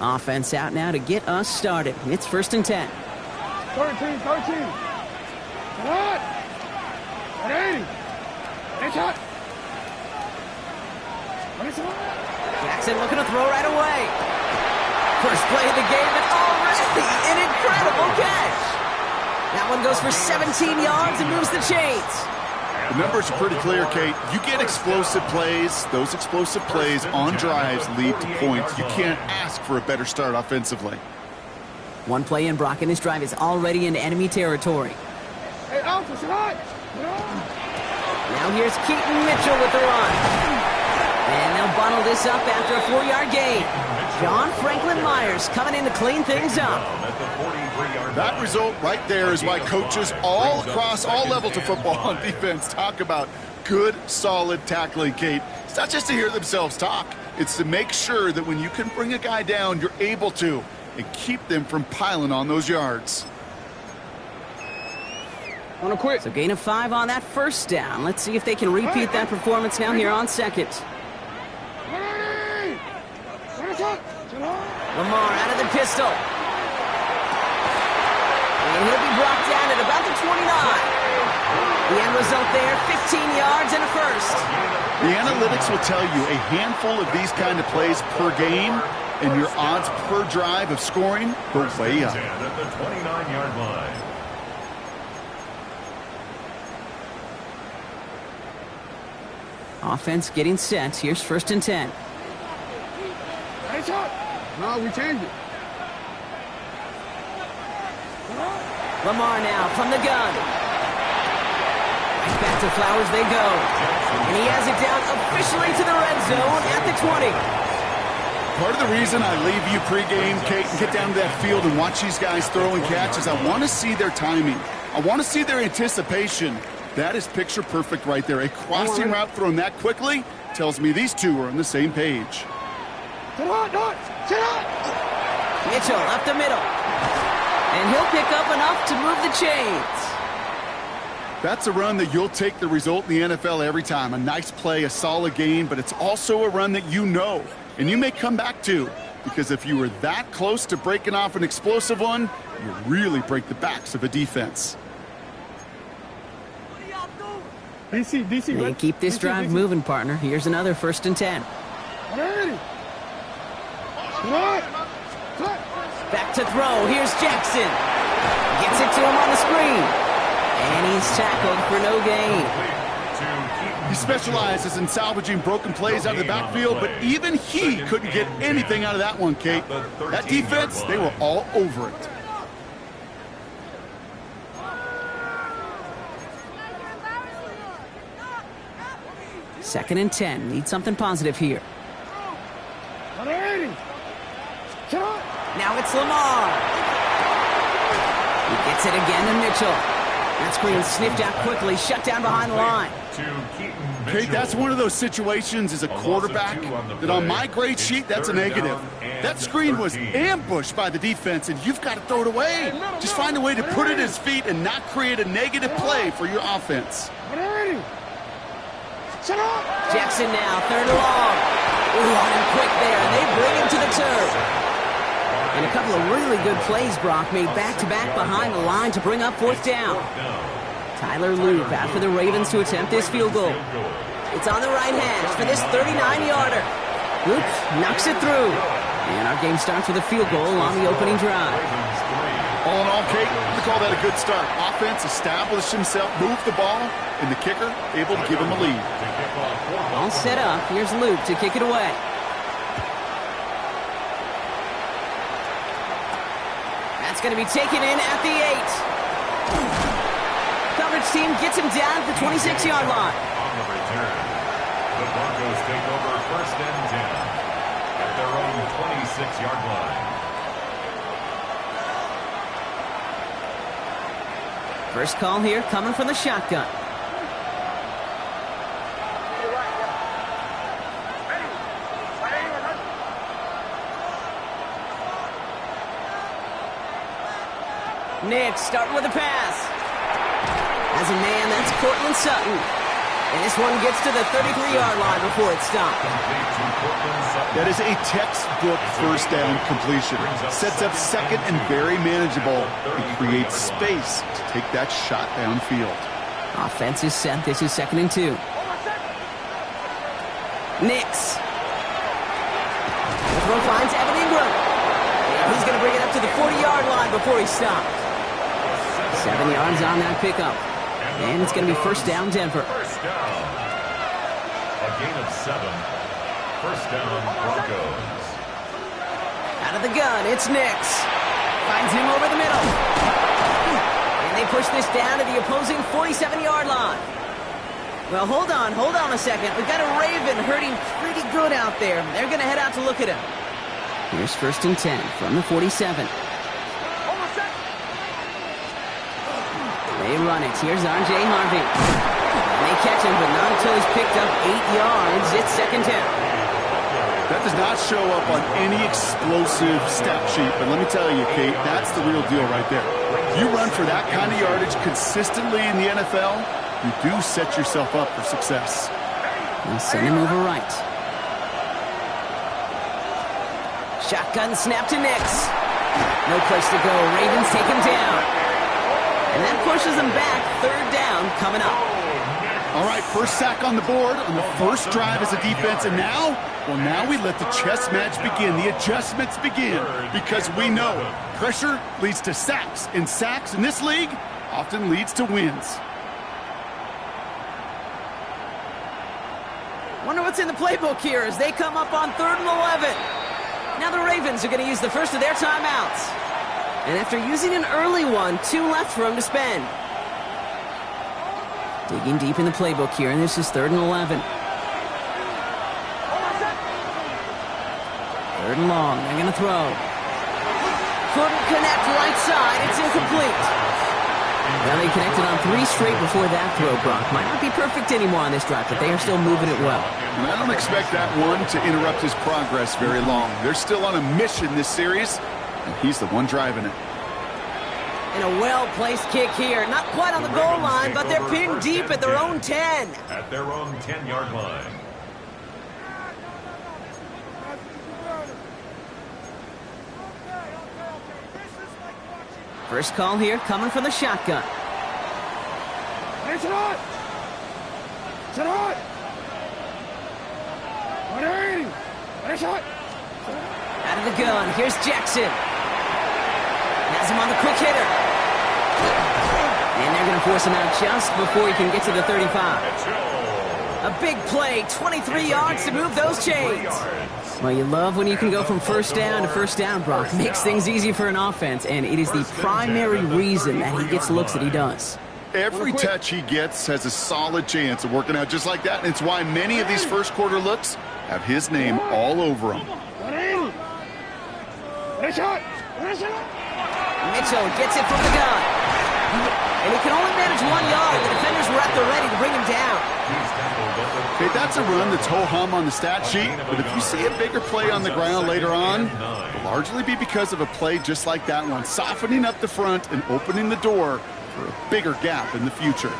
Offense out now to get us started. It's 1st and 10. 13. What? 80. It's hot. Jackson looking to throw right away. First play of the game and already an incredible catch. That one goes for 17 yards and moves the chains. The numbers are pretty clear, Kate. You get explosive plays. Those explosive plays on drives lead to points. You can't ask for a better start offensively. One play in, Brock, and his drive is already into enemy territory. Hey, Alpha, shot! Now here's Keaton Mitchell with the run. And they'll bundle this up after a 4-yard gain. John Franklin Myers coming in to clean things up. That result right there is why coaches all across all levels of football on defense talk about good, solid tackling, Kate. It's not just to hear themselves talk. It's to make sure that when you can bring a guy down, you're able to, and keep them from piling on those yards. Wanna quit? So gain of 5 on that first down. Let's see if they can repeat that performance now here on second. Lamar out of the pistol. And he'll be brought down at about the 29. The end result there, 15 yards and a first. The analytics will tell you a handful of these kind of plays per game, and your odds per drive of scoring go way up. At the 29-yard line. Offense getting set. Here's 1st and 10. No, we changed it. Lamar now from the gun. Back to Flowers they go. And he has it down officially to the red zone at the 20. Part of the reason I leave you pregame, Kate, and get down to that field and watch these guys throw and catch is I want to see their timing. I want to see their anticipation. That is picture perfect right there. A crossing route thrown that quickly tells me these two are on the same page. Mitchell up the middle. And he'll pick up enough to move the chains. That's a run that you'll take the result in the NFL every time. A nice play, a solid gain, but it's also a run that you know, and you may come back to, because if you were that close to breaking off an explosive one, you really break the backs of a defense. DC, They keep this drive moving, partner. Here's another 1st and 10. Back to throw. Here's Jackson. Gets it to him on the screen. And he's tackled for no gain. He specializes in salvaging broken plays out of the backfield, but even he couldn't get anything out of that one, Kate. That defense, they were all over it. Second and 10. Need something positive here. Now it's Lamar. He gets it again to Mitchell. That screen sniffed out quickly, shut down behind the line. Kate, that's one of those situations as a quarterback that on my grade sheet, that's a negative. That screen was ambushed by the defense, and you've got to throw it away. Just find a way to put it at his feet and not create a negative play for your offense. Jackson now, 3rd and long. Ooh, on him quick there, and they bring him to the turf. And a couple of really good plays, Brock, made back-to-back behind the line to bring up 4th down. Tyler Loop out for the Ravens to attempt this field goal. It's on the right hash for this 39-yarder. Loop knocks it through. And our game starts with a field goal on the opening drive. All in all, Kate, we call that a good start. Offense established himself, moved the ball, and the kicker able to give him a lead. All set up. Here's Loop to kick it away. That's going to be taken in at the 8. Coverage team gets him down at the 26-yard line. On the return, the Broncos take over 1st and 10 at their own 26-yard line. First call here coming from the shotgun. Nick starting with a pass. As a man, that's Cortland Sutton. And this one gets to the 33-yard line before it's stopped. That is a textbook first down completion. Sets up second and very manageable and creates space to take that shot downfield. Offense is set. This is 2nd and 2. Nix. The throw finds Evan Ingram. And he's going to bring it up to the 40-yard line before he stopped. 7 yards on that pickup. And it's going to be first down, Denver. First down. A gain of 7. First down, Broncos. Out of the gun, it's Nix. Finds him over the middle. And they push this down to the opposing 47-yard line. Well, hold on a second. We've got a Raven hurting pretty good out there. They're going to head out to look at him. Here's 1st and 10 from the 47. They run it. Here's R.J. Harvey. And they catch him, but not until he's picked up 8 yards. It's 2nd down. That does not show up on any explosive stat sheet, but let me tell you, Kate, that's the real deal right there. You run for that kind of yardage consistently in the NFL, you do set yourself up for success. And send him over right. Shotgun snap to Nix. No place to go. Ravens take him down. And that pushes them back. 3rd down coming up. All right, first sack on the board on the first drive as a defense, and now we let the chess match begin, the adjustments begin, because we know pressure leads to sacks, and sacks in this league often leads to wins. Wonder what's in the playbook here as they come up on 3rd and 11. Now the Ravens are going to use the first of their timeouts. And after using an early one, 2 left for them to spend. Digging deep in the playbook here, and this is 3rd and 11. 3rd and long, they're going to throw. Couldn't connect right side, it's incomplete. Well, they connected on 3 straight before that throw, Brock. Might not be perfect anymore on this drive, but they are still moving it well. And I don't expect that one to interrupt his progress very long. They're still on a mission this series, and he's the one driving it. And a well-placed kick here. Not quite on the goal line, but they're pinned deep at their own 10. At their own 10-yard line. First call here coming from the shotgun. It's hot! It's hot! 180! It's hot! Out of the gun, here's Jackson. Has him on the quick hitter. And they're going to force him out just before he can get to the 35. A big play, 23 yards to move those chains. Well, you love when you can go from first down to first down, Brock. Makes things easy for an offense, and it is the primary reason that he gets looks that he does. Every touch he gets has a solid chance of working out just like that, and it's why many of these first quarter looks have his name all over them. 180! It's hot! It's hot! Mitchell gets it from the gun. And he can only manage 1 yard. The defenders were at the ready to bring him down. Okay, that's a run that's ho-hum on the stat sheet, but if you see a bigger play on the ground later on, it'll largely be because of a play just like that one, softening up the front and opening the door for a bigger gap in the future.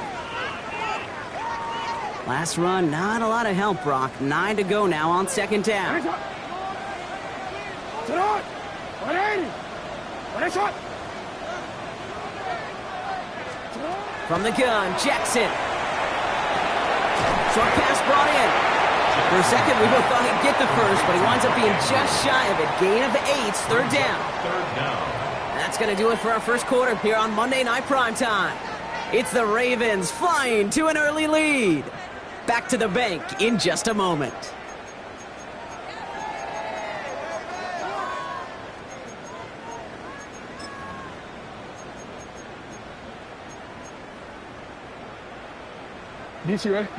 Last run, not a lot of help, Brock. 9 to go now on 2nd down. It's hot! 180! It's hot! From the gun, Jackson. Short pass brought in. For a second, we both thought he'd get the first, but he winds up being just shy of it. Gain of 8, 3rd down. That's going to do it for our first quarter here on Monday Night Primetime. It's the Ravens flying to an early lead. Back to the bank in just a moment.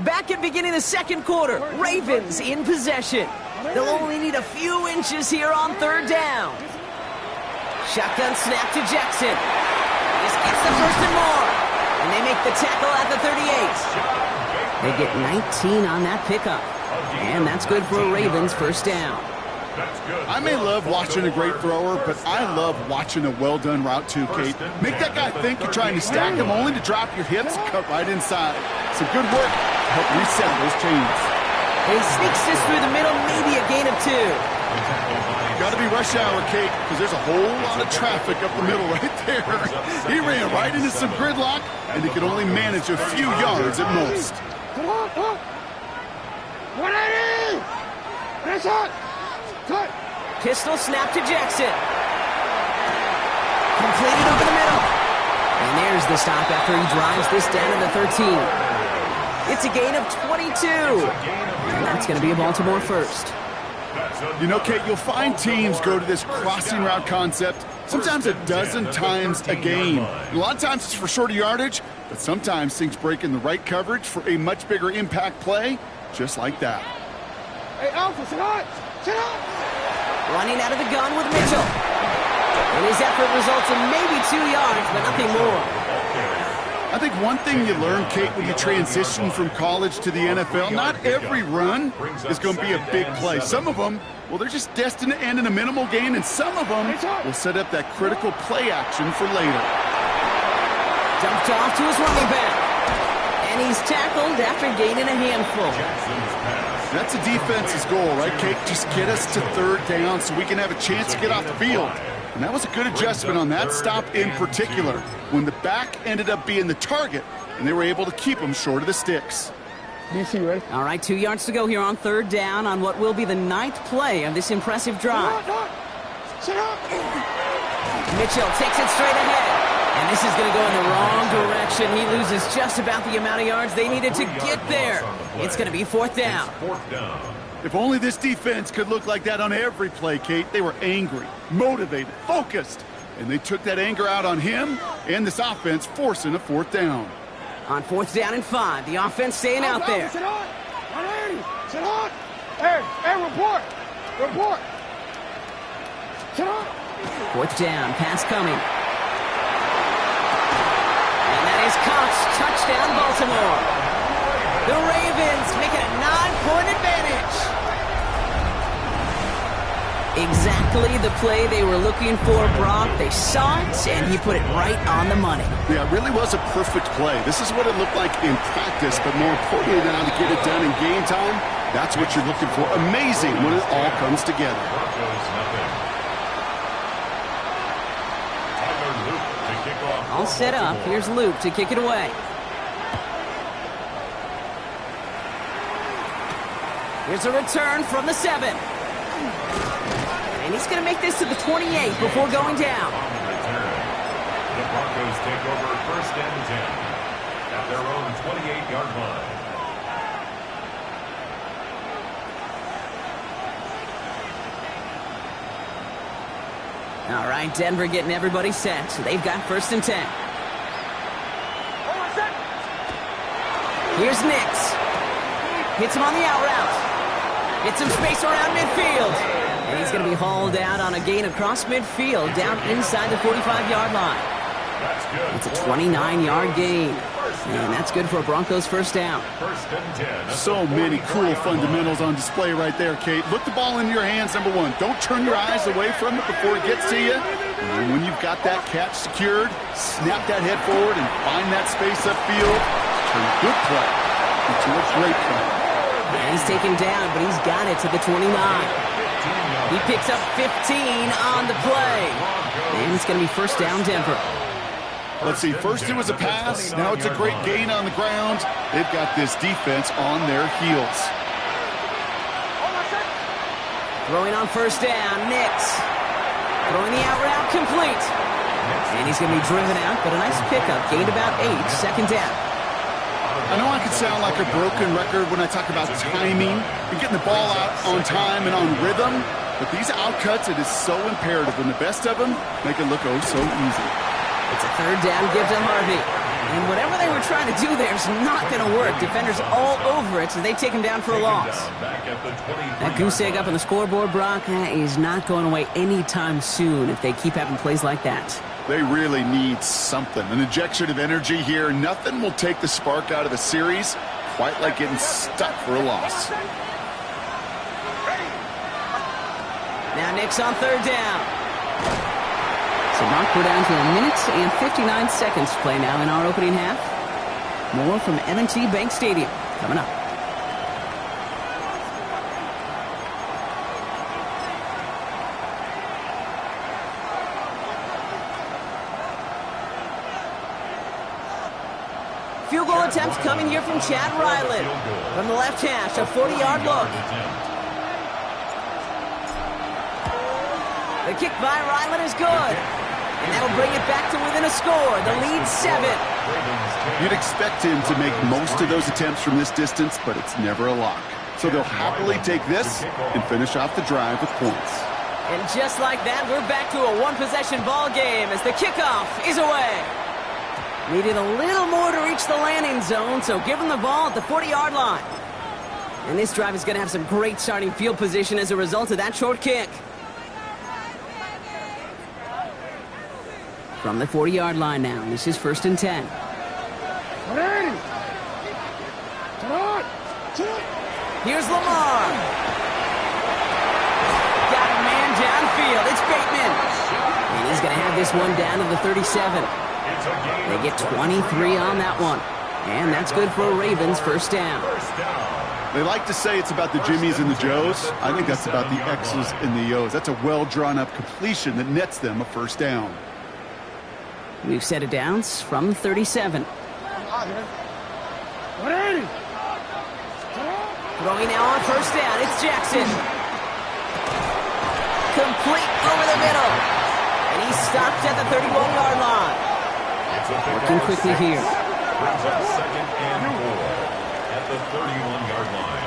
Back at beginning of the second quarter, Ravens in possession. They'll only need a few inches here on 3rd down. Shotgun snap to Jackson. This gets the first and more. And they make the tackle at the 38. They get 19 on that pickup. And that's good for a Ravens first down. I may love watching a great thrower, but I love watching a well-done route too, Kate. Make that guy think you're trying to stack him only to drop your hips and cut right inside. Some good work to help reset those chains. He sneaks this through the middle, maybe a gain of 2. Got to be rush hour, Kate, because there's a whole lot of traffic up the middle right there. He ran right into some gridlock, and he could only manage a few yards at most. Come on, come on. 180! Nice shot! Cut! Pistol snap to Jackson. Completed over the middle. And there's the stop after he drives this down to the 13. It's a gain of 22. And that's going to be a Baltimore first. You know, Kate, you'll find teams go to this crossing route concept sometimes a dozen times a game. A lot of times it's for shorter yardage, but sometimes things break in the right coverage for a much bigger impact play, just like that. Hey, Alpha, sit on! Sit on! Running out of the gun with Mitchell. And his effort results in maybe 2 yards, but nothing more. I think one thing you learn, Kate, when you transition from college to the NFL, not every run is going to be a big play. Some of them, well, they're just destined to end in a minimal gain, and some of them will set up that critical play action for later. Dumped off to his running back. And he's tackled after gaining a handful. That's the defense's goal, right, Kate? Just get us to third down so we can have a chance to get off the field. And that was a good adjustment on that stop in particular, when the back ended up being the target, and they were able to keep him short of the sticks. DC, ready? All right, 2 yards to go here on third down on what will be the 9th play of this impressive drive. Sit up! Mitchell takes it straight ahead. And this is going to go in the wrong direction. He loses just about the amount of yards they needed to get there. It's going to be 4th down. If only this defense could look like that on every play, Kate. They were angry, motivated, focused, and they took that anger out on him and this offense, forcing a 4th down. On 4th down and 5, the offense staying out there. Sit on! 180! Sit on! Hey, report! Report! Sit on! 4th down, pass coming. And that is Cox, touchdown Baltimore. The Ravens make it a 9-point advantage. Exactly the play they were looking for, Brock. They saw it, and he put it right on the money. Yeah, it really was a perfect play. This is what it looked like in practice, but more importantly now to get it done in game time, that's what you're looking for. Amazing when it all comes together. All set up. Here's Luke to kick it away. Here's a return from the 7. And he's going to make this to the 28 before going down. The Broncos take over 1st and 10 at their own 28-yard line. All right, Denver getting everybody set. So they've got 1st and 10. Here's Nix. Hits him on the out route. Gets some space around midfield. And he's going to be hauled out on a gain across midfield, down inside the 45-yard line. It's a 29-yard gain. And that's good for a Broncos 1st down. So many cool fundamentals on display right there, Kate. Look the ball in your hands, number 1. Don't turn your eyes away from it before it gets to you. And when you've got that catch secured, snap that head forward and find that space upfield. Turn a good play into a great play. And he's taken down, but he's got it to the 29. He picks up 15 on the play. And it's going to be 1st down Denver. Let's see, first it was a pass, now it's a great gain on the ground. They've got this defense on their heels. Throwing on 1st down, Nix. Throwing the out route complete. And he's going to be driven out, but a nice pickup. Gained about 8, 2nd down. I know I could sound like a broken record when I talk about timing and getting the ball out on time and on rhythm, but these outcuts, it is so imperative, and the best of them make it look oh so easy. It's a 3rd down give to Harvey. And whatever they were trying to do there is not going to work. Defenders all over it, so they take him down for a loss. That goose egg up on the scoreboard, Brock, is not going away anytime soon if they keep having plays like that. They really need something, an injection of energy here. Nothing will take the spark out of a series quite like getting stuck for a loss. Now Nix on third down. So Brock, we're down to 1 minute and 59 seconds to play now in our opening half. More from M&T Bank Stadium coming up. Field goal attempt coming here from Chad Ryland. From the left hash, a 40-yard look. The kick by Ryland is good. And that'll bring it back to within a score. The lead 7. You'd expect him to make most of those attempts from this distance, but it's never a lock. So they'll happily take this and finish off the drive with points. And just like that, we're back to a one-possession ball game as the kickoff is away. Needed a little more to reach the landing zone, so give them the ball at the 40-yard line. And this drive is going to have some great starting field position as a result of that short kick. From the 40-yard line now, this is 1st and 10. Here's Lamar. Got a man downfield. It's Bateman. And he's going to have this one down to the 37. They get 23 on that one. And that's good for a Ravens first down. They like to say it's about the Jimmies and the Joes. I think that's about the X's and the O's. That's a well-drawn-up completion that nets them a first down. We've set it downs from 37. Throwing now on first down. It's Jackson. Complete over the middle. And he stopped at the 31-yard line. Working quickly here. Brings up 2nd and 4 at the 31-yard line.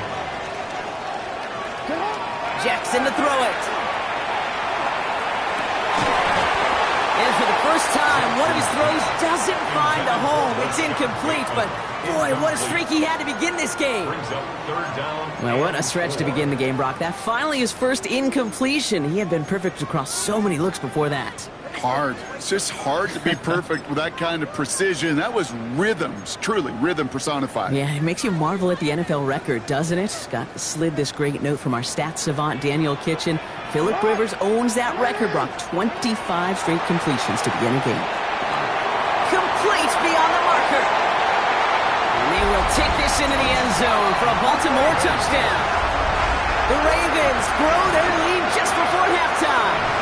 Jackson to throw it. And for the first time, one of his throws doesn't find a home. It's incomplete, but boy, what a streak he had to begin this game. Brings up 3rd down. Well, what a stretch to begin the game, Brock. That finally his first incompletion. He had been perfect across so many looks before that. Hard. It's just hard to be perfect with that kind of precision. That was rhythms, truly rhythm personified. Yeah, it makes you marvel at the NFL record, doesn't it? Got slid this great note from our stats savant, Daniel Kitchen. Phillip Rivers owns that record, Brock. 25 straight completions to begin a game. Complete beyond the marker. And they will take this into the end zone for a Baltimore touchdown. The Ravens grow their lead just before halftime.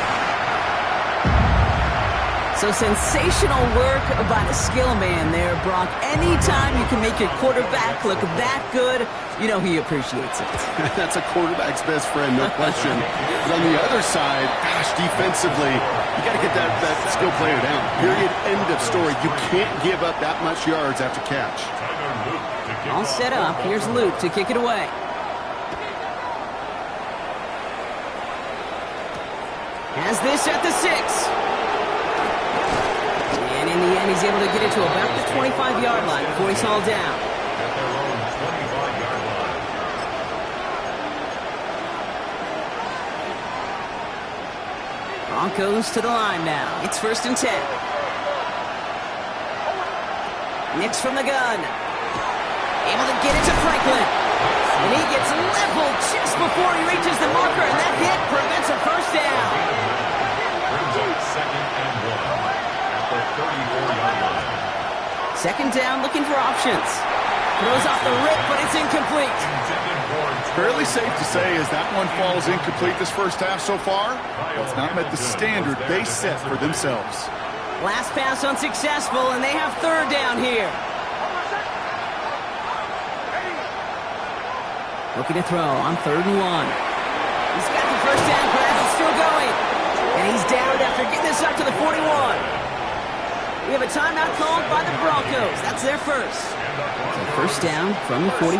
So sensational work by the skill man there, Brock. Anytime you can make your quarterback look that good, you know he appreciates it. That's a quarterback's best friend, no question. But on the other side, gosh, defensively, you got to get that skill player down. Period, end of story. You can't give up that much yards after catch. All set up. Here's Luke to kick it away. Has this at the 6. And in the end, he's able to get it to about the 25-yard line before he's hauled down. At their own 25-yard line. Broncos to the line now. It's 1st and 10. Nix from the gun. Able to get it to Franklin. And he gets leveled just before he reaches the marker, and that hit prevents a first down. Brings up 2nd and 1 at the 34-yard line. 2nd down, looking for options. Throws off the rip, but it's incomplete. Fairly safe to say as that one falls incomplete this first half so far, it's not met the standard they set for themselves. Last pass unsuccessful, and they have 3rd down here. Looking to throw on 3rd and 1. He's got the first down grab. It's still going. And he's down after getting this up to the 41. We have a timeout called by the Broncos. That's their first. So first down from the 41.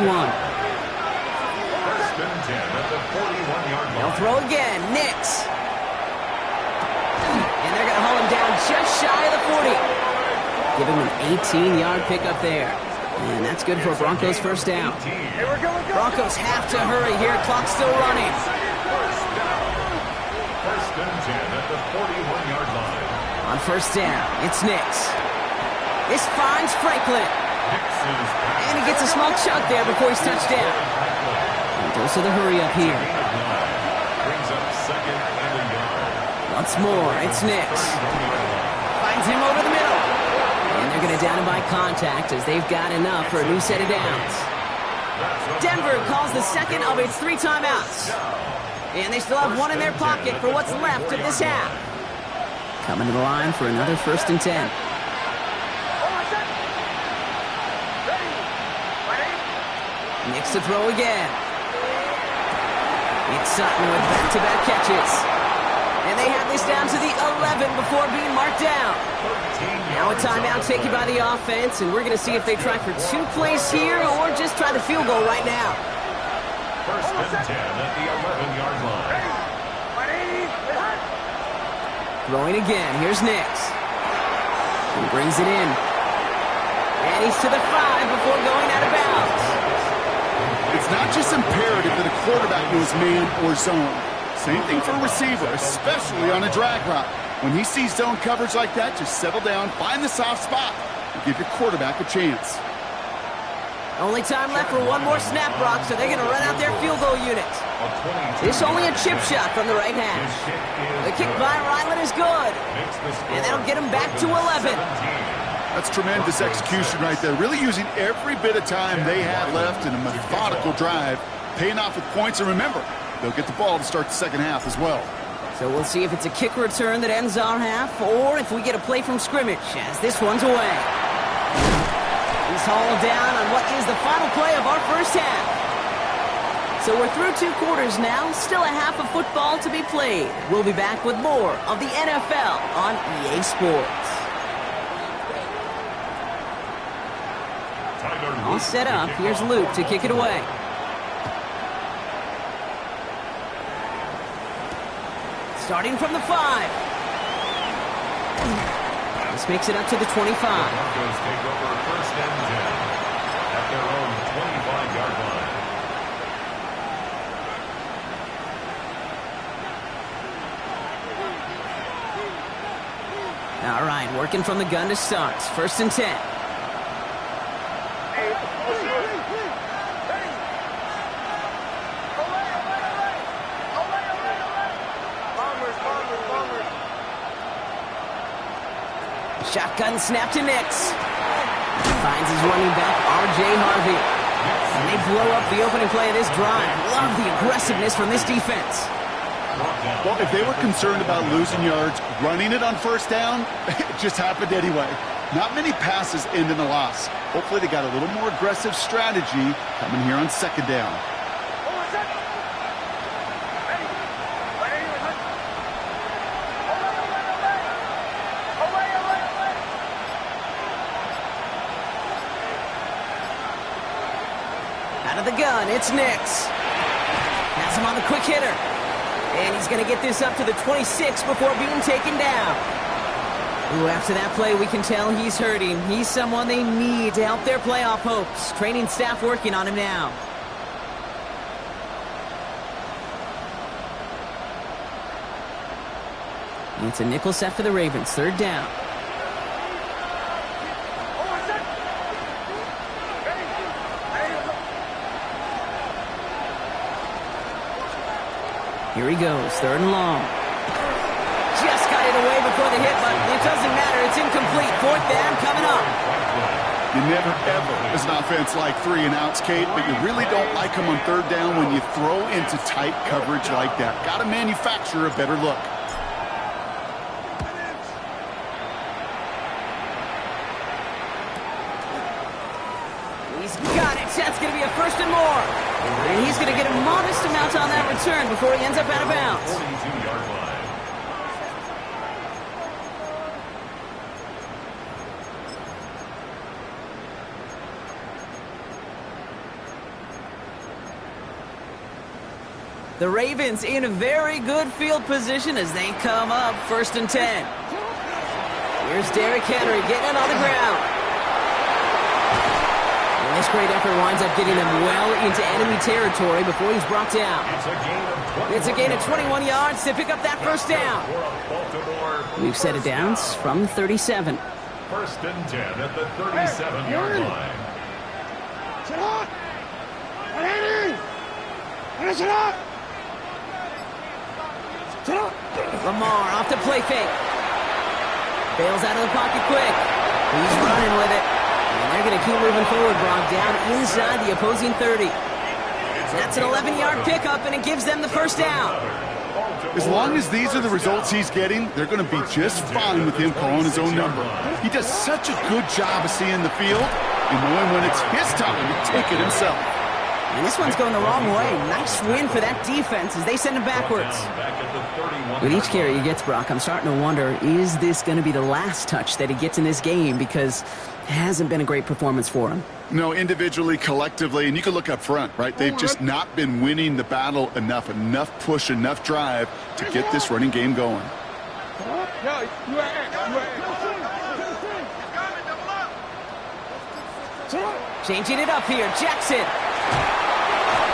They'll throw again. Nix. And they're going to hold him down just shy of the 40. Give him an 18-yard pickup there. And that's good for a Broncos first down. Broncos have to hurry here. Clock's still running. First and 10 at the 41-yard line. On first down, it's Nix. This finds Franklin. And he gets a small chunk there before he's touched down. And goes to the hurry up here. Brings up 2nd Once more, it's Nix. Finds him over the middle. And they're going to down him by contact as they've got enough for a new set of downs. Denver calls the second of its 3 timeouts. And they still have one in their pocket for what's left of this half. Coming to the line for another 1st and 10. Nix to throw again. It's Sutton with back-to-back catches. And they have this down to the 11 before being marked down. Now a timeout taken by the offense, and we're going to see if they try for 2 plays here or just try the field goal right now. 1st and 10 at the 11-yard line. Throwing again. Here's Nix. He brings it in. And he's to the 5 before going out of bounds. It's not just imperative that a quarterback knows man or zone. Same thing for a receiver, especially on a drag route. When he sees zone coverage like that, just settle down, find the soft spot, and give your quarterback a chance. Only time left for one more snap, Brock, so they're going to run out their field goal unit. This only a chip shot from the right hash. The kick by Ryland is good. And that'll get him back to 11. That's tremendous execution right there. Really using every bit of time they had left in a methodical drive, paying off with points. And remember, they'll get the ball to start the second half as well. So we'll see if it's a kick return that ends our half or if we get a play from scrimmage as this one's away. He's hauled down on what is the final play of our first half. So we're through 2 quarters now, still a half of football to be played. We'll be back with more of the NFL on EA Sports. All set up. Here's Luke to kick it away. Starting from the 5. This makes it up to the 25. Broncos take over 1st and 10 at their own 25-yard line. All right, working from the gun to start. 1st and 10. Shotgun snap to Nix. Finds his running back, R.J. Harvey. And they blow up the opening play of this drive. Love the aggressiveness from this defense. Well, if they were concerned about losing yards, running it on 1st down, it just happened anyway. Not many passes end in a loss. Hopefully they got a little more aggressive strategy coming here on 2nd down. Out of the gun, it's Nix. Has him on the quick hitter. And he's going to get this up to the 26 before being taken down. Ooh, after that play, we can tell he's hurting. He's someone they need to help their playoff hopes. Training staff working on him now. It's a nickel set for the Ravens. 3rd down. Here he goes, 3rd and long. Just got it away before the hit, but it doesn't matter. It's incomplete. 4th down coming up. You never, ever, as an offense, like 3 and outs, Kate, but you really don't like them on 3rd down when you throw into tight coverage like that. Got to manufacture a better look. He's got it. That's going to be a 1st and more. And he's going to get a modest amount on that return before he ends up out of bounds. 42-yard line. The Ravens in a very good field position as they come up 1st and 10. Here's Derrick Henry getting it on the ground. And this great effort winds up getting him well into enemy territory before he's brought down. It's a gain of 21 yards to pick up that 1st down. We've set it down from 37. 1st and 10 at the 37-yard line. Sit up! Sit up! Sit up! Lamar off the play fake. Bails out of the pocket quick. He's running with it. And they're going to keep moving forward, Brock, down inside the opposing 30. That's an 11-yard pickup, and it gives them the first down. As long as these are the results he's getting, they're going to be just fine with him calling his own number. He does such a good job of seeing the field and knowing when it's his time to take it himself. And this one's going the wrong way. Nice win for that defense as they send him backwards. With each carry he gets, Brock, I'm starting to wonder, is this going to be the last touch that he gets in this game? Because it hasn't been a great performance for him. No, individually, collectively, and you can look up front, right? They've just not been winning the battle enough push, enough drive to get this running game going. Changing it up here, Jackson.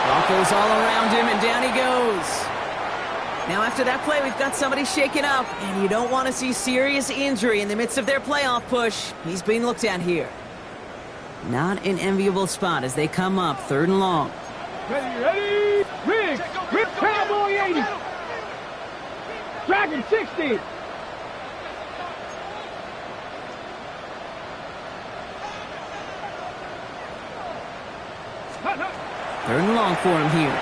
Broncos all around him, and down he goes. Now after that play, we've got somebody shaken up, and you don't want to see serious injury in the midst of their playoff push. He's being looked at here. Not an enviable spot as they come up 3rd and long. Ready, Riggs, Rip Cowboy 80. Dragon 60. Third and long for him here.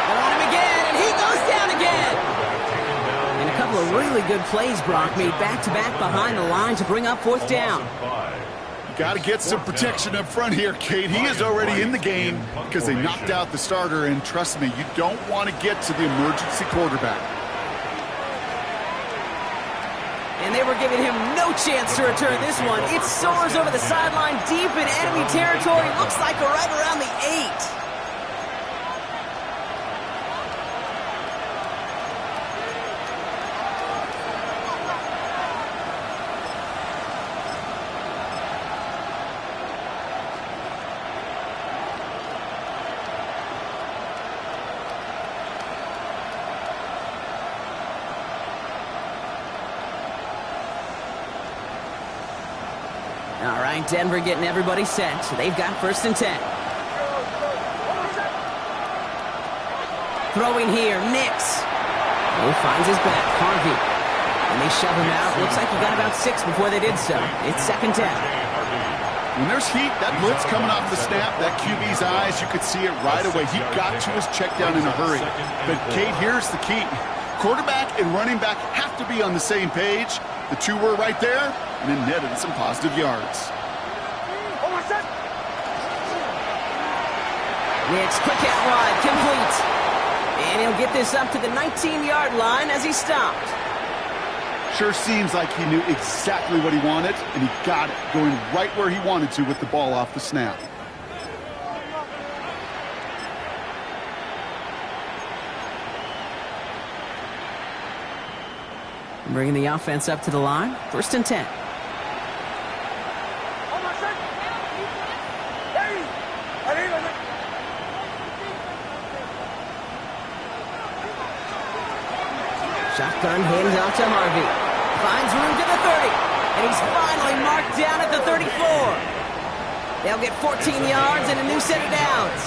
They're on him again, and he goes down again. And a couple of really good plays, Brock, made back-to-back behind the line to bring up 4th down. Got to get some protection up front here, Kate. He is already in the game because they knocked out the starter, and trust me, you don't want to get to the emergency quarterback. And they were giving him no chance to return this one. It soars over the sideline deep in enemy territory. Looks like right around the 8. All right, Denver getting everybody set. So they've got 1st and 10. Throwing here, Nix. Oh, finds his back, Harvey. And they shove him out. Looks like he got about 6 before they did so. It's 2nd down. When there's heat, that blitz coming off the snap, that QB's eyes, you could see it right away. He got to his check down in a hurry. But, Kate, here's the key. Quarterback and running back have to be on the same page. The two were right there, and it netted some positive yards. Nix, quick out wide, complete. And he'll get this up to the 19-yard line as he stopped. Sure seems like he knew exactly what he wanted, and he got it, going right where he wanted to with the ball off the snap. Bringing the offense up to the line. 1st and 10. Shotgun hands out to Harvey. Finds room to the 30. And he's finally marked down at the 34. They'll get 14 yards and a new set of downs.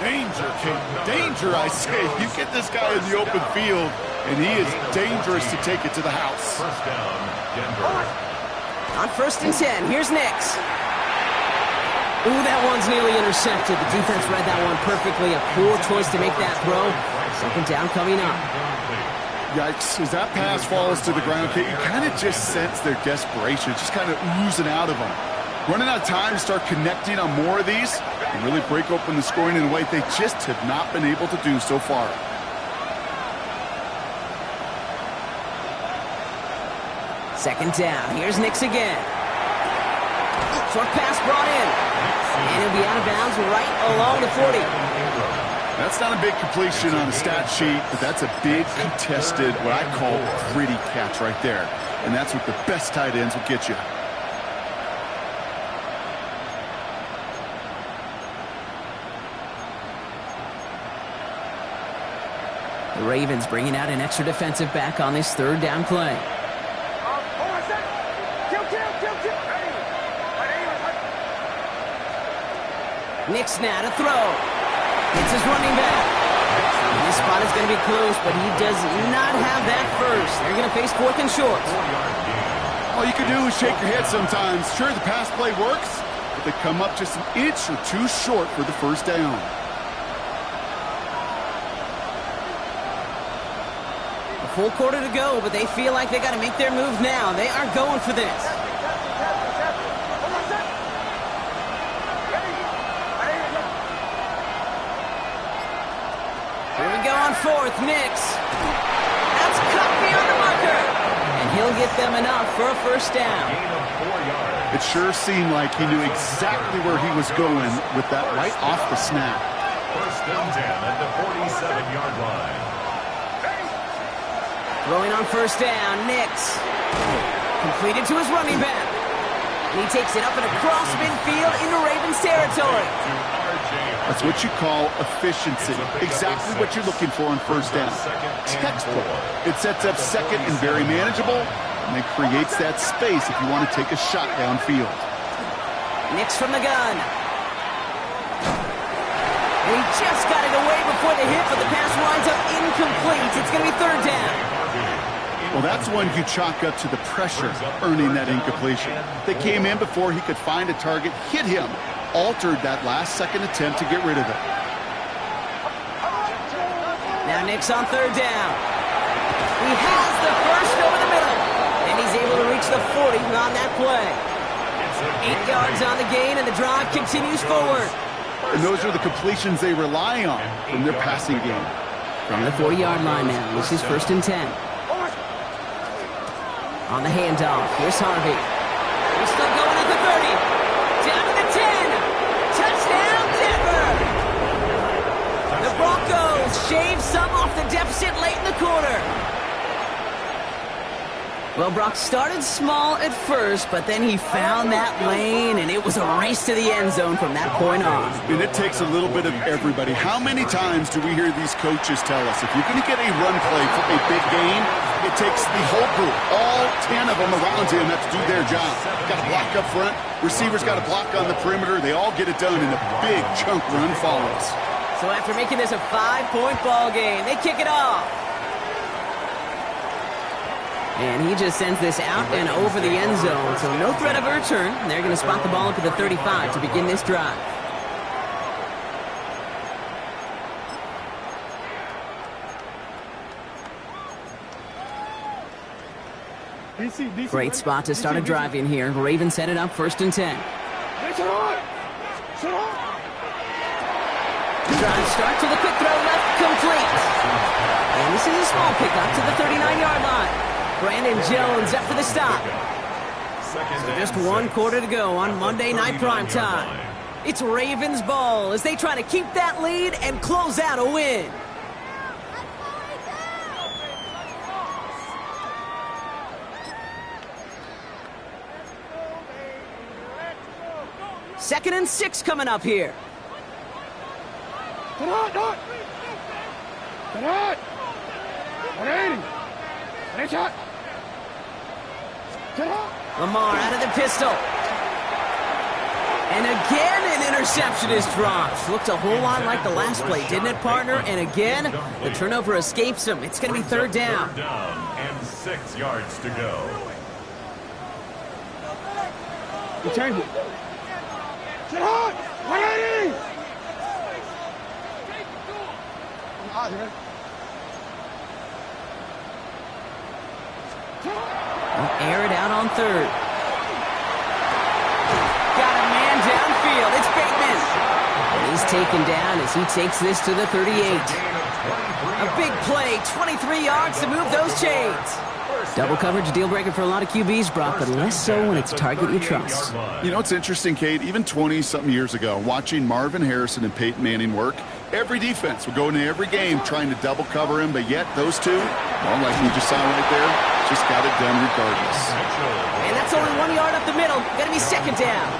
Danger, Kate. Danger, I say. You get this guy in the open field, and he is dangerous to take it to the house. 1st down, Denver. On 1st and 10, here's Nix. Ooh, that one's nearly intercepted. The defense read that one perfectly. A poor choice to make that throw. 2nd down coming up. Yikes. As that pass falls to the ground, Kate, you kind of just sense their desperation, just kind of oozing out of them. Running out of time to start connecting on more of these and really break open the scoring in a way they just have not been able to do so far. Second down. Here's Nix again. Short pass brought in. And he'll be out of bounds right along the 40. That's not a big completion on a stat sheet, but that's a big contested, what I call gritty catch right there. And that's what the best tight ends will get you. The Ravens bringing out an extra defensive back on this 3rd down play. Nix now to throw. It's his running back. This spot is going to be close, but he does not have that first. They're going to face 4th and short. All you can do is shake your head sometimes. Sure, the pass play works, but they come up just an inch or two short for the first down. A full quarter to go, but they feel like they got to make their move now. They are going for this. Here we go on 4th. Nix. That's cut beyond the marker. And he'll get them enough for a first down. Gain of 4 yards. It sure seemed like he knew exactly where he was going with that right off the snap. First and 10 at the 47-yard line. Throwing on first down, Nix. Completed to his running back. And he takes it up and across midfield into Ravens territory. That's what you call efficiency. Exactly what you're looking for on first down. Textbook. It sets up second and very manageable, and it creates that space if you want to take a shot downfield. Nix from the gun. And he just got it away before the hit, but the pass winds up incomplete. It's going to be 3rd down. Well, that's one you chalk up to the pressure earning that incompletion. They came in before he could find a target, hit him, altered that last-second attempt to get rid of it. Now Nix on 3rd down. He has the first over the middle, and he's able to reach the 40 on that play. 8 yards on the gain, and the drive continues forward. And those are the completions they rely on from their passing game. From the 40-yard line now, this is 1st and 10. On the handoff, here's Harvey. He's still going at the 30. Down to the 10. Touchdown, Denver! The Broncos shave some off the deficit late in the quarter. Well, Brock started small at first, but then he found that lane, and it was a race to the end zone from that point on. And it takes a little bit of everybody. How many times do we hear these coaches tell us, if you're going to get a run play for a big game, it takes the whole group, all 10 of them around him have to do their job. Got to block up front, receivers got to block on the perimeter. They all get it done, and a big chunk run follows. So after making this a 5-point ball game, they kick it off. And he just sends this out and over the end zone, so no threat of a return. They're going to spot the ball up at the 35 to begin this drive. Great spot to start a drive in here. Ravens set it up 1st and 10. Drive start to the quick throw left, complete. And this is a small pickup to the 39-yard line. Brandon Jones up for the stop. So just 1 quarter to go on Monday Night Primetime. It's Ravens ball as they try to keep that lead and close out a win. Second and 6 coming up here. Lamar out of the pistol. And again, an interception is dropped. Looked a whole lot like the last play, didn't it, partner? And again, the turnover escapes him. It's going to be 3rd down. 3rd down and 6 yards to go. You change it. Sit hard! 180! Air it out on 3rd. Got a man downfield. It's Bateman. And he's taken down as he takes this to the 38. A big play, 23 yards to move those chains. Double coverage, deal breaker for a lot of QBs, Brock, but less so when it's a target you trust. You know, it's interesting, Kate, even 20-something years ago, watching Marvin Harrison and Peyton Manning work, every defense would go into every game trying to double cover him, but yet those two, well, like you just saw right there, just got it done regardless. And that's only 1 yard up the middle. Got to be 2nd down.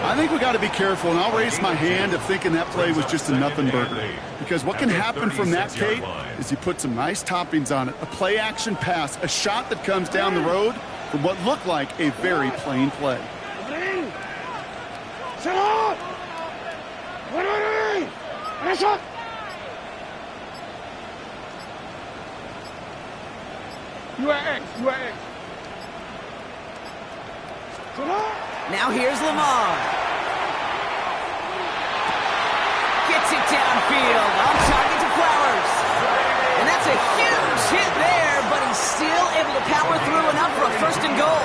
I think we got to be careful, and I'll raise my hand of thinking that play was just a nothing burger. Because what can happen from that, Kate, is you put some nice toppings on it. A play-action pass, a shot that comes down the road from what looked like a very plain play. Sit on! 180! Finish up! You at X. You at X. Sit up. Now here's Lamar. Gets it downfield. On target to Flowers. And that's a huge hit there, but he's still able to power through enough for a 1st and goal.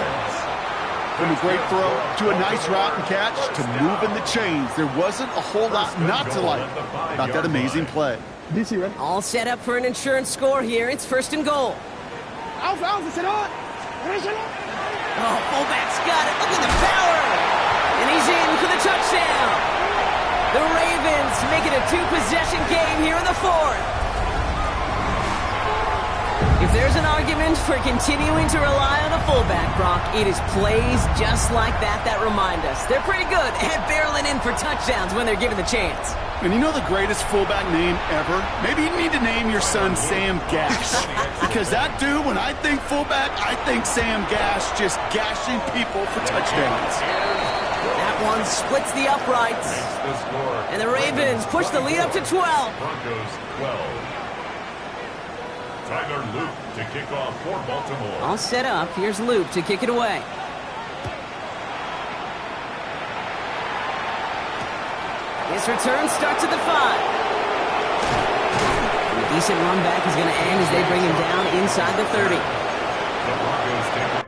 From a great throw to a nice route and catch to moving the chains. There wasn't a whole lot not to like about that amazing play. DC, ready? All set up for an insurance score here. It's 1st and goal. Alpha, sit on. Oh, fullback's got it. Look at the power. And he's in for the touchdown. The Ravens make it a 2-possession game here in the 4th. If there's an argument for continuing to rely on a fullback, Brock, it is plays just like that remind us. They're pretty good at barreling in for touchdowns when they're given the chance. And you know the greatest fullback name ever? Maybe you need to name your son Sam Gash. Because that dude, when I think fullback, I think Sam Gash just gashing people for touchdowns. That one splits the uprights. And the Ravens push the lead up to 12. Broncos 12. Tyler Luke to kick off for Baltimore. All set up. Here's Luke to kick it away. His return starts at the 5. And a decent run back is going to end as they bring him down inside the 30. The Broncos take it.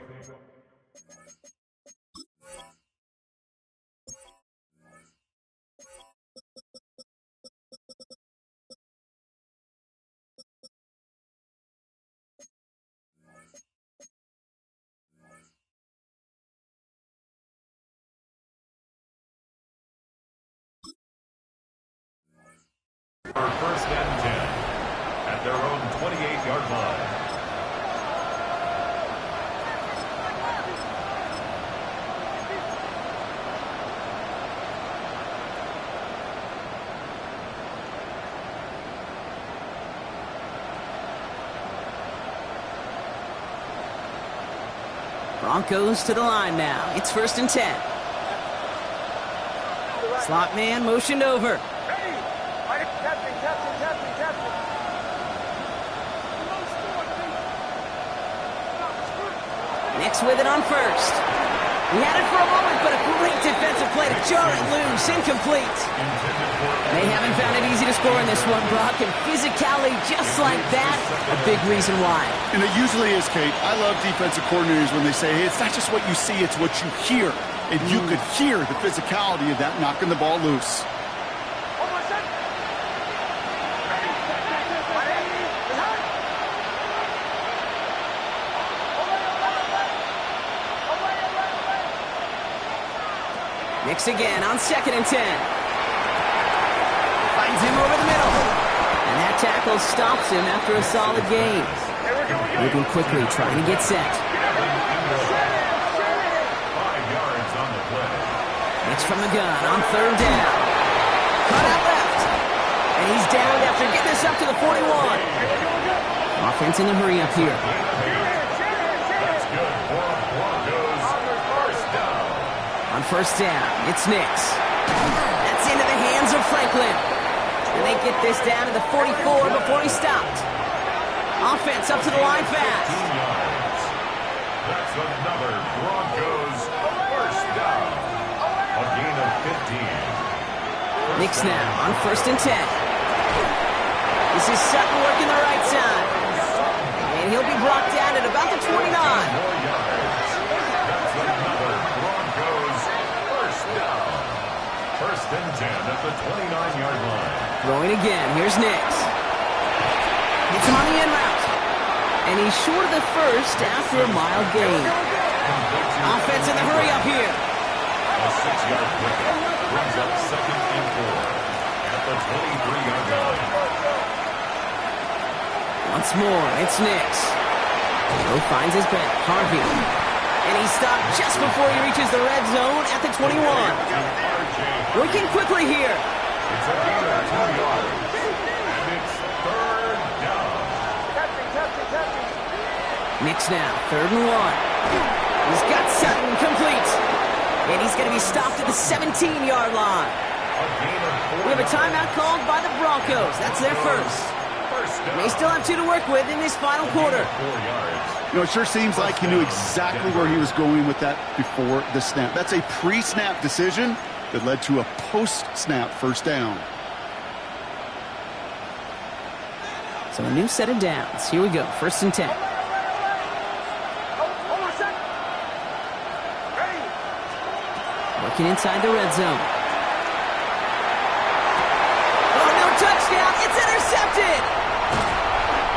For 1st and 10 at their own 28-yard line. Broncos to the line now. It's 1st and 10. Slot man motioned over. Nix with it on 1st. He had it for a moment, but a great defensive play to jar it loose. Incomplete. They haven't found it easy to score in this one, Brock, and physicality just like that, a big reason why. And it usually is, Kate. I love defensive coordinators when they say, hey, it's not just what you see, it's what you hear. And you could hear the physicality of that knocking the ball loose. Nix again on 2nd and 10. Finds him over the middle. And that tackle stops him after a solid gain. Moving quickly, trying to get set. 5 yards on the play. Nix from the gun on 3rd down. Cut out left. And he's down after getting this up to the 41. Offense in the hurry up here. That's good for Broncos. 1st down. On 1st down, it's Nix. That's into the hands of Franklin. And they get this down to the 44 before he stopped. Offense up to the line fast. 15 yards. That's another Broncos 1st down. A gain of 15. Nix now on 1st and 10. This is Sutton working the right side. And he'll be brought down at about the 29. 4 yards. That's another Broncos 1st down. 1st and 10 at the 29-yard line. Throwing again. Here's Nix. Gets him on the end route. And he's short of the 1st after a mild gain. Offense in the hurry up here. A 6-yard pickup brings up 2nd and 4 at the 23-yard line. Once more, it's Nix. Joe finds his back. Harvey. And he's stopped just before he reaches the red zone at the 21. Working quickly here. It's a gain of 2 yards. And it's 3rd down. Nix now, 3rd and 1. He's got Sutton complete. And he's going to be stopped at the 17-yard line. A gain of 4 We have a timeout called by the Broncos. That's their first. They still have 2 to work with in this final quarter. 4 yards. You know, it sure seems like he knew exactly where he was going with that before the snap. That's a pre-snap decision that led to a post-snap first down. So a new set of downs. Here we go, 1st and 10. Working inside the red zone. Oh, no touchdown. It's intercepted.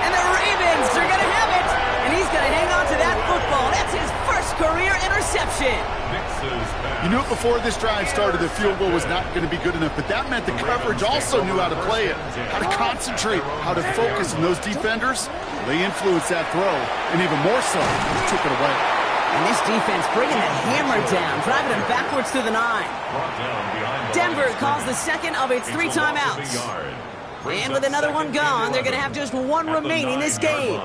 And the Ravens are going to have it. And he's going to hang on to that football. That's his first career interception. You knew it before this drive started, the field goal was not going to be good enough, but that meant the coverage also knew how to play it, how to concentrate, how to focus. And those defenders, they influenced that throw, and even more so, they took it away. And this defense bringing that hammer down, driving him backwards to the 9. Denver calls the second of its 3 timeouts. And with another one gone, they're going to have just 1 remaining this game.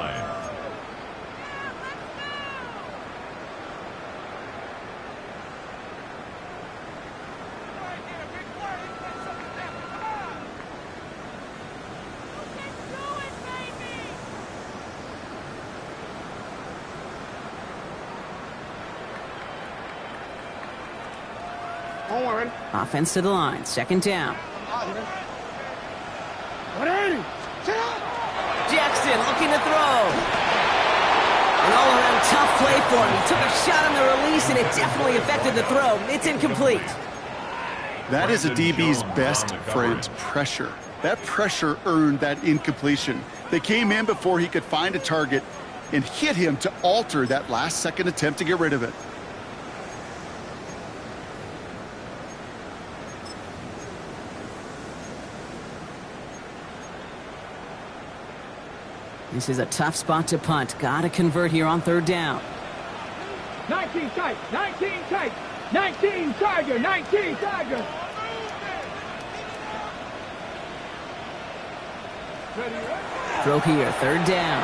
Offense to the line, 2nd down. Jackson looking to throw. An all-around tough play for him. He took a shot on the release, and it definitely affected the throw. It's incomplete. That is a DB's best friend, pressure. That pressure earned that incompletion. They came in before he could find a target and hit him to alter that last-second attempt to get rid of it. This is a tough spot to punt. Got to convert here on 3rd down. 19 tight, 19 tight, 19 Tiger, 19 Tiger. Throw here, 3rd down.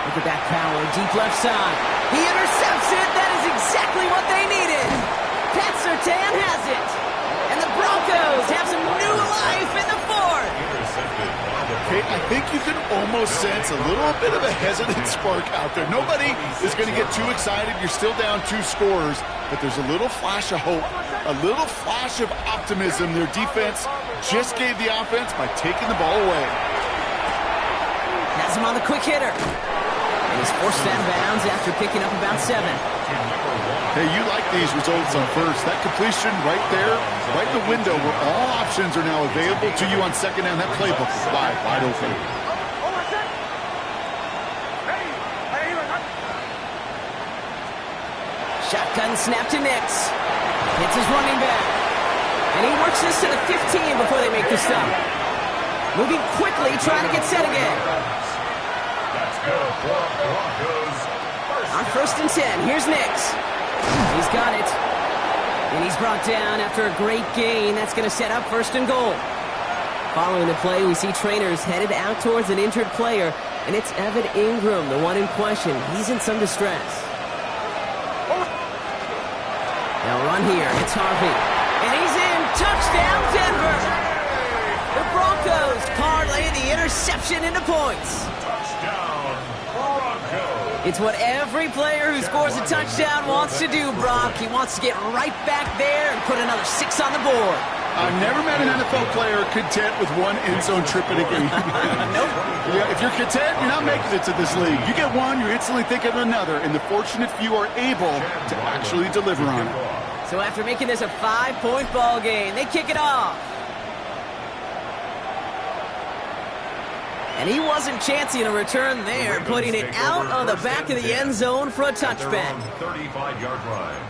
Look at that power, deep left side. He intercepts it. That is exactly what they needed. Pat Surtain has it. And the Broncos have some new life in the 4th. Hey, I think you can almost sense a little bit of a hesitant spark out there. Nobody is going to get too excited. You're still down 2 scores, but there's a little flash of hope, a little flash of optimism. Their defense just gave the offense by taking the ball away. Has him on the quick hitter. And he's forced out of bounds after picking up about 7. Hey, you like these results on first. That completion right there, right in the window where all options are now available to you on 2nd down. That playbook is wide open. Shotgun snap to Nix. Hits his running back. And he works this to the 15 before they make the stop. Moving quickly, trying to get set again. That's good for Broncos. On 1st and 10, here's Nix. He's got it. And he's brought down after a great gain. That's going to set up 1st and goal. Following the play, we see trainers headed out towards an injured player, and it's Evan Ingram, the one in question. He's in some distress. They'll run here. It's Harvey. And he's in. Touchdown, Denver. The Broncos parlay the interception into points. Touchdown, Broncos. It's what every player who scores a touchdown wants to do, Brock. He wants to get right back there and put another 6 on the board. I've never met an NFL player content with 1 end zone trip in a game. Nope. Yeah, if you're content, you're not making it to this league. You get 1, you're instantly thinking of another, and the fortunate few are able to actually deliver on it. So after making this a 5-point ball game, they kick it off. And he wasn't chancing a return there, putting it out on the back of the end zone for a touchback. 35-yard line.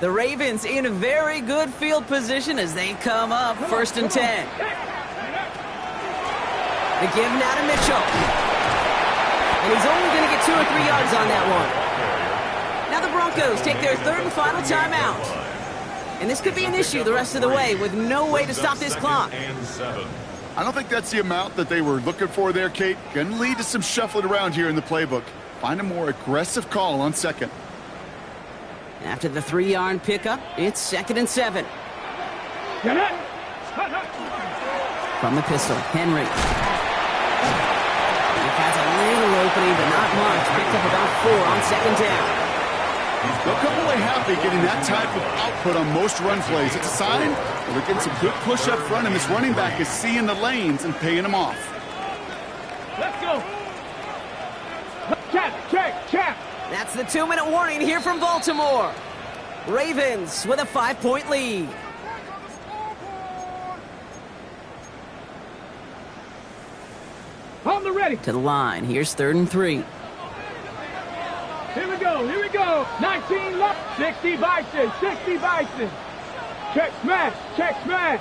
The Ravens in a very good field position as they come up 1st and 10. The give now to Mitchell. And he's only going to get 2 or 3 yards on that one. Now the Broncos take their 3rd and final timeout. And this could be an issue the rest of the way with no way to stop this clock. And 7. I don't think that's the amount that they were looking for there, Kate. Going to lead to some shuffling around here in the playbook. Find a more aggressive call on second. After the 3-yard pickup, it's 2nd and 7. Get it. From the pistol, Henry. He has a little opening, but not much. Picked up about 4 on 2nd down. They'll come away happy getting that type of output on most run plays. It's a sign that they're getting some good push up front, and this running back is seeing the lanes and paying them off. Let's go. Check. That's the 2-minute warning here from Baltimore. Ravens with a 5-point lead. On the ready. To the line. Here's 3rd and 3. Here we go. 19 left. 60 Bison. Check smash.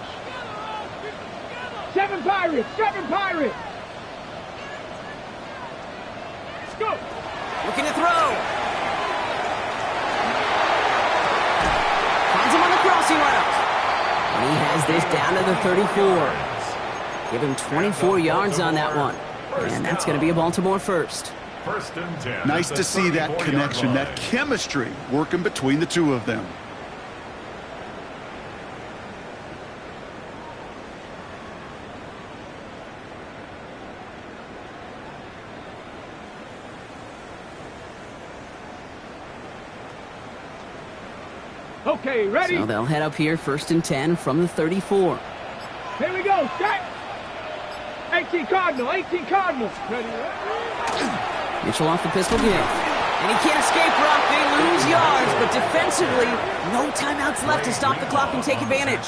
7 Pirates. Let's go. Looking to throw. Finds him on the crossing route. And he has this down to the 34. Give him 24 yards on that one. And that's going to be a Baltimore first. 1st and 10. Nice to see that connection, that chemistry working between the two of them. Okay, ready? So they'll head up here 1st and 10 from the 34. Here we go. Set. 18 Cardinal. Ready? Mitchell off the pistol game. And he can't escape, Brock. They lose yards, but defensively, no timeouts left to stop the clock and take advantage.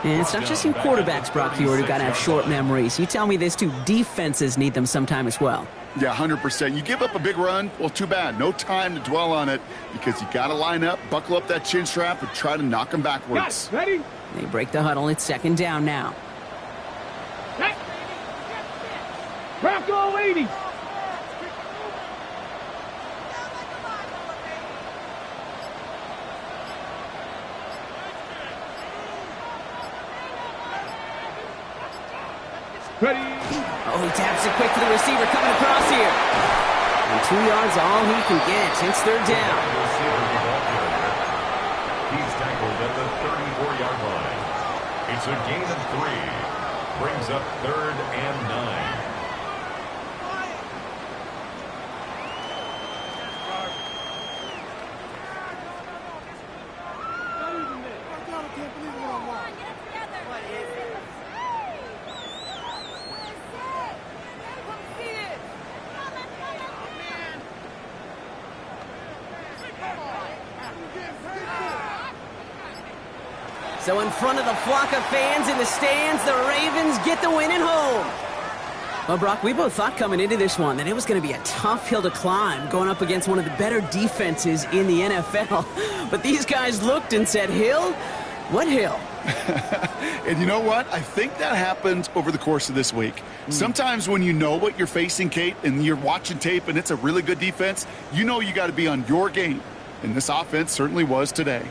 And it's not just you quarterbacks, Brock Huard, who got to have short memories. You tell me this too. Defenses need them sometime as well. Yeah, 100%. You give up a big run, well, too bad. No time to dwell on it because you got to line up, buckle up that chin strap, and try to knock them backwards. Ready? They break the huddle. It's 2nd down now. Set. Bronco 80. Ready? Oh, he taps it quick to the receiver coming across here. And 2 yards all he can get. It's 3rd down. He's tackled at the 34-yard line. It's a gain of 3. Brings up 3rd and 9. So in front of the flock of fans in the stands, the Ravens get the win at home. Well, Brock, we both thought coming into this one that it was going to be a tough hill to climb going up against one of the better defenses in the NFL. But these guys looked and said, Hill? What hill? And you know what? I think that happens over the course of this week. Sometimes when you know what you're facing, Kate, and you're watching tape and it's a really good defense, you know you got to be on your game. And this offense certainly was today.